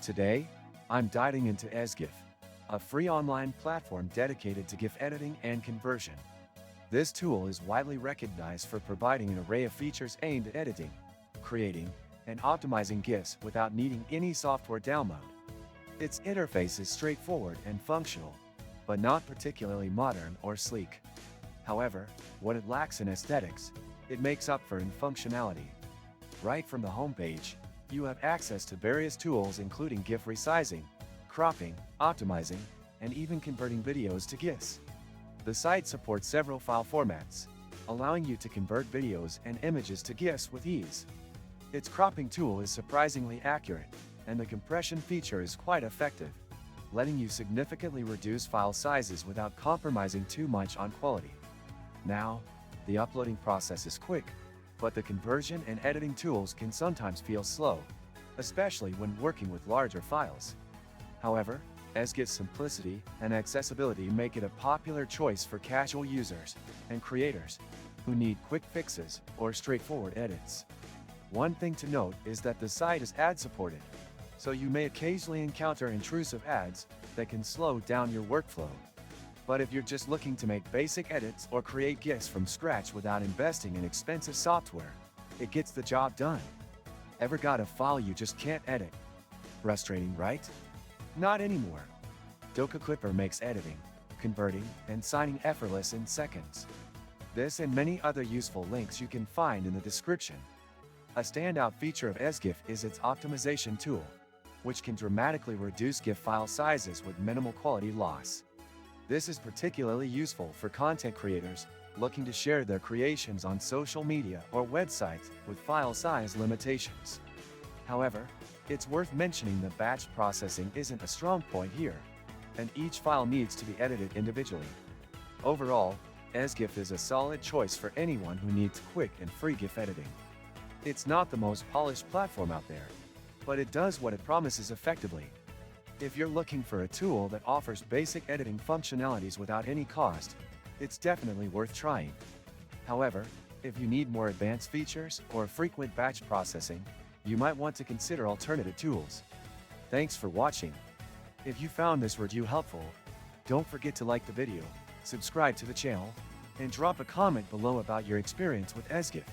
Today, I'm diving into EZGIF, a free online platform dedicated to GIF editing and conversion. This tool is widely recognized for providing an array of features aimed at editing, creating, and optimizing GIFs without needing any software download. Its interface is straightforward and functional, but not particularly modern or sleek. However, what it lacks in aesthetics, it makes up for in functionality. Right from the homepage, you have access to various tools including GIF resizing, cropping, optimizing, and even converting videos to GIFs. The site supports several file formats, allowing you to convert videos and images to GIFs with ease. Its cropping tool is surprisingly accurate, and the compression feature is quite effective, letting you significantly reduce file sizes without compromising too much on quality. Now, the uploading process is quick, but the conversion and editing tools can sometimes feel slow, especially when working with larger files. However, EZGIF's simplicity and accessibility make it a popular choice for casual users and creators who need quick fixes or straightforward edits. One thing to note is that the site is ad-supported, so you may occasionally encounter intrusive ads that can slow down your workflow. But if you're just looking to make basic edits or create GIFs from scratch without investing in expensive software, it gets the job done. Ever got a file you just can't edit? Frustrating, right? Not anymore. Clipper makes editing, converting, and signing effortless in seconds. This and many other useful links you can find in the description. A standout feature of EZGIF is its optimization tool, which can dramatically reduce GIF file sizes with minimal quality loss. This is particularly useful for content creators looking to share their creations on social media or websites with file size limitations. However, it's worth mentioning that batch processing isn't a strong point here, and each file needs to be edited individually. Overall, EZGIF is a solid choice for anyone who needs quick and free GIF editing. It's not the most polished platform out there, but it does what it promises effectively. If you're looking for a tool that offers basic editing functionalities without any cost, it's definitely worth trying. However, if you need more advanced features or frequent batch processing, you might want to consider alternative tools. Thanks for watching. If you found this review helpful, don't forget to like the video, subscribe to the channel, and drop a comment below about your experience with EZGIF.